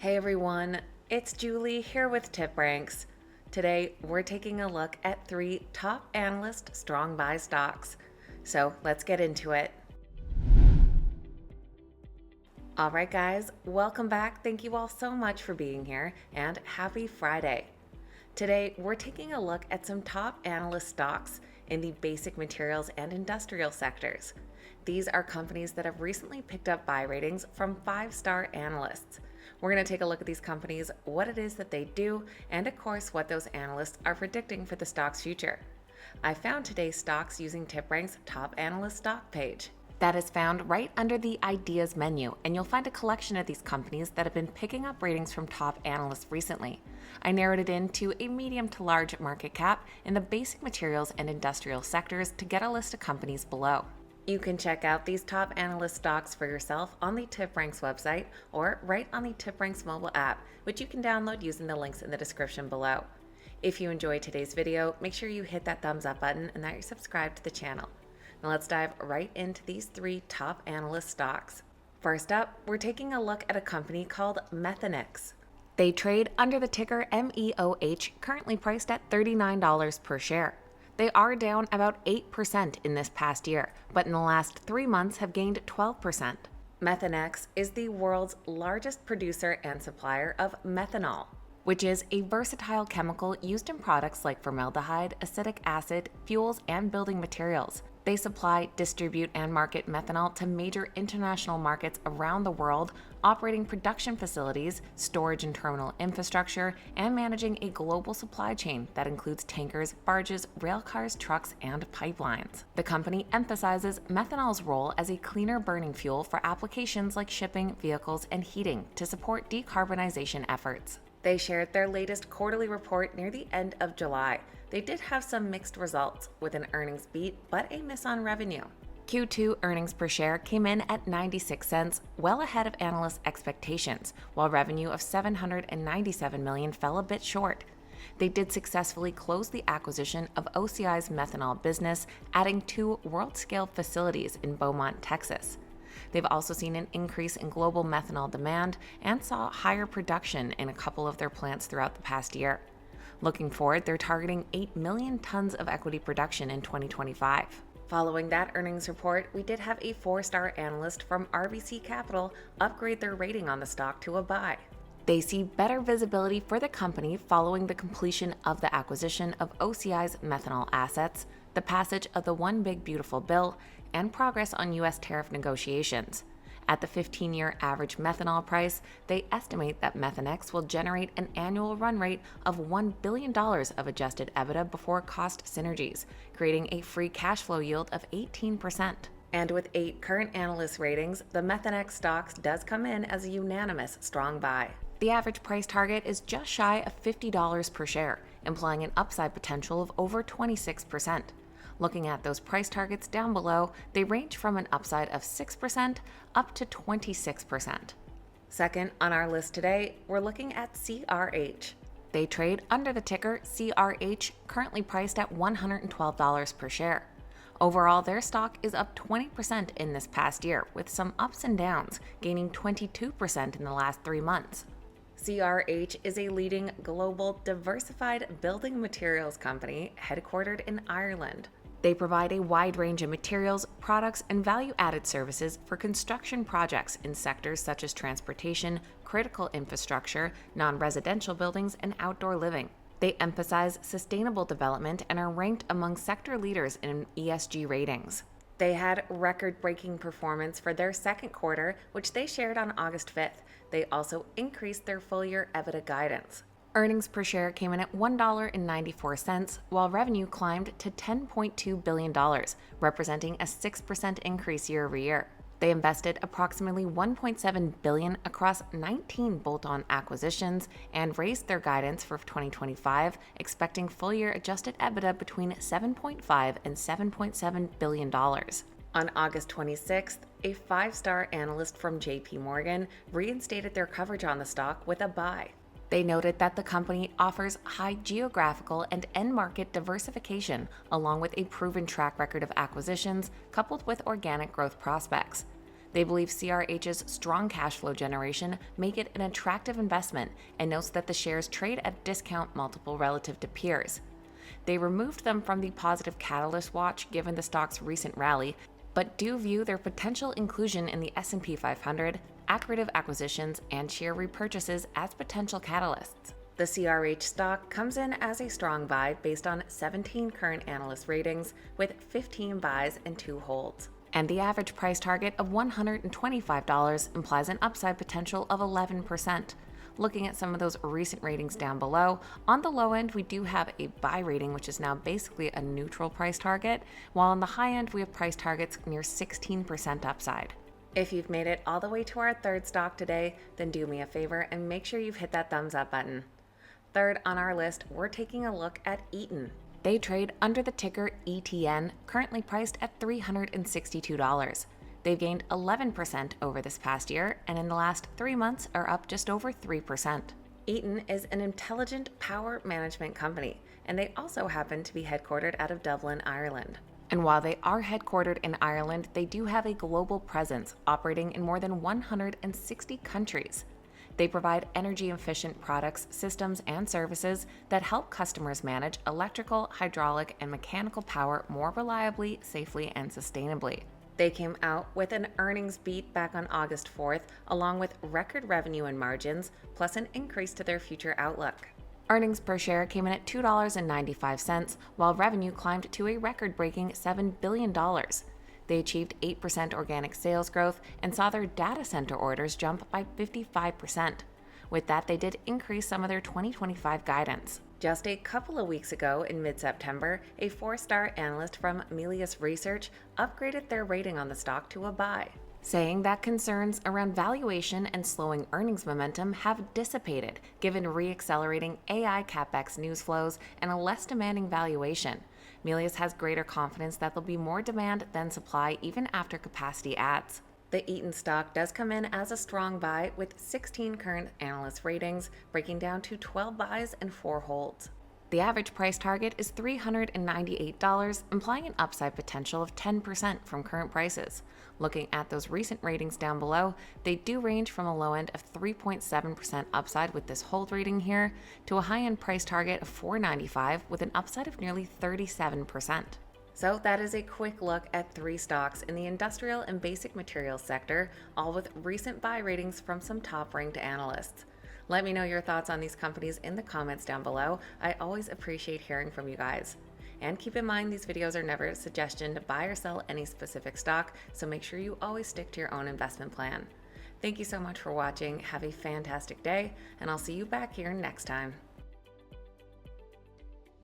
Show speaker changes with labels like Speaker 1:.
Speaker 1: Hey everyone, it's Julie here with Tip Ranks. Today we're taking a look at 3 top analyst strong buy stocks. So let's get into it. Alright guys, welcome back. Thank you all so much for being here and happy Friday. Today we're taking a look at some top analyst stocks in the basic materials and industrial sectors. These are companies that have recently picked up buy ratings from 5-star analysts. We're going to take a look at these companies, what it is that they do, and of course what those analysts are predicting for the stock's future. I found today's stocks using TipRank's top analyst stock page. That is found right under the Ideas menu, and you'll find a collection of these companies that have been picking up ratings from top analysts recently. I narrowed it into a medium to large market cap in the basic materials and industrial sectors to get a list of companies below. You can check out these top analyst stocks for yourself on the TipRanks website or right on the TipRanks mobile app, which you can download using the links in the description below. If you enjoyed today's video, make sure you hit that thumbs up button and that you're subscribed to the channel. Now let's dive right into these 3 top analyst stocks. First up, we're taking a look at a company called Methanex. They trade under the ticker MEOH, currently priced at $39 per share. They are down about 8% in this past year, but in the last 3 months have gained 12%. Methanex is the world's largest producer and supplier of methanol, which is a versatile chemical used in products like formaldehyde, acetic acid, fuels, and building materials. They supply, distribute, and market methanol to major international markets around the world, operating production facilities, storage and terminal infrastructure, and managing a global supply chain that includes tankers, barges, rail cars, trucks, and pipelines. The company emphasizes methanol's role as a cleaner burning fuel for applications like shipping, vehicles, and heating to support decarbonization efforts. They shared their latest quarterly report near the end of July. They did have some mixed results, with an earnings beat but a miss on revenue. Q2 earnings per share came in at 96 cents, well ahead of analysts' expectations, while revenue of $797 million fell a bit short. They did successfully close the acquisition of OCI's methanol business, adding 2 world-scale facilities in Beaumont, Texas. They've also seen an increase in global methanol demand and saw higher production in a couple of their plants throughout the past year. Looking forward, they're targeting 8 million tons of equity production in 2025. Following that earnings report, we did have a 4-star analyst from RBC Capital upgrade their rating on the stock to a buy. They see better visibility for the company following the completion of the acquisition of OCI's methanol assets, the passage of the One Big Beautiful Bill, and progress on U.S. tariff negotiations. At the 15-year average methanol price, they estimate that Methanex will generate an annual run rate of $1 billion of adjusted EBITDA before cost synergies, creating a free cash flow yield of 18%. And with 8 current analyst ratings, the Methanex stocks does come in as a unanimous strong buy. The average price target is just shy of $50 per share, implying an upside potential of over 26%. Looking at those price targets down below, they range from an upside of 6% up to 26%. Second on our list today, we're looking at CRH. They trade under the ticker CRH, currently priced at $112 per share. Overall, their stock is up 20% in this past year, with some ups and downs, gaining 22% in the last 3 months. CRH is a leading global diversified building materials company headquartered in Ireland. They provide a wide range of materials, products, and value-added services for construction projects in sectors such as transportation, critical infrastructure, non-residential buildings, and outdoor living. They emphasize sustainable development and are ranked among sector leaders in ESG ratings. They had record-breaking performance for their second quarter, which they shared on August 5th. They also increased their full-year EBITDA guidance. Earnings per share came in at $1.94, while revenue climbed to $10.2 billion, representing a 6% increase year over year. They invested approximately $1.7 billion across 19 bolt-on acquisitions and raised their guidance for 2025, expecting full-year adjusted EBITDA between $7.5 and $7.7 billion. On August 26th, a 5-star analyst from JP Morgan reinstated their coverage on the stock with a buy. They noted that the company offers high geographical and end market diversification, along with a proven track record of acquisitions coupled with organic growth prospects. They believe CRH's strong cash flow generation make it an attractive investment and notes that the shares trade at a discount multiple relative to peers. They removed them from the positive catalyst watch given the stock's recent rally, but do view their potential inclusion in the S&P 500, accretive acquisitions, and share repurchases as potential catalysts. The CRH stock comes in as a strong buy based on 17 current analyst ratings with 15 buys and 2 holds. And the average price target of $125 implies an upside potential of 11%. Looking at some of those recent ratings down below, on the low end we do have a buy rating, which is now basically a neutral price target, while on the high end we have price targets near 16% upside. If you've made it all the way to our third stock today, then do me a favor and make sure you've hit that thumbs up button. Third on our list, we're taking a look at Eaton. They trade under the ticker ETN, currently priced at $362. They've gained 11% over this past year, and in the last 3 months are up just over 3%. Eaton is an intelligent power management company, and they also happen to be headquartered out of Dublin, Ireland. And while they are headquartered in Ireland, they do have a global presence, operating in more than 160 countries. They provide energy-efficient products, systems, and services that help customers manage electrical, hydraulic, and mechanical power more reliably, safely, and sustainably. They came out with an earnings beat back on August 4th, along with record revenue and margins, plus an increase to their future outlook. Earnings per share came in at $2.95, while revenue climbed to a record-breaking $7 billion. They achieved 8% organic sales growth and saw their data center orders jump by 55%. With that, they did increase some of their 2025 guidance. Just a couple of weeks ago, in mid-September, a 4-star analyst from MEOH Research upgraded their rating on the stock to a buy, saying that concerns around valuation and slowing earnings momentum have dissipated given re-accelerating AI capex news flows and a less demanding valuation. MEOH has greater confidence that there'll be more demand than supply even after capacity adds. The Eaton stock does come in as a strong buy with 16 current analyst ratings, breaking down to 12 buys and 4 holds. The average price target is $398, implying an upside potential of 10% from current prices. Looking at those recent ratings down below, they do range from a low end of 3.7% upside with this hold rating here to a high-end price target of $495 with an upside of nearly 37%. So that is a quick look at 3 stocks in the industrial and basic materials sector, all with recent buy ratings from some top-ranked analysts. Let me know your thoughts on these companies in the comments down below. I always appreciate hearing from you guys. And keep in mind, these videos are never a suggestion to buy or sell any specific stock, so make sure you always stick to your own investment plan. Thank you so much for watching. Have a fantastic day, and I'll see you back here next time.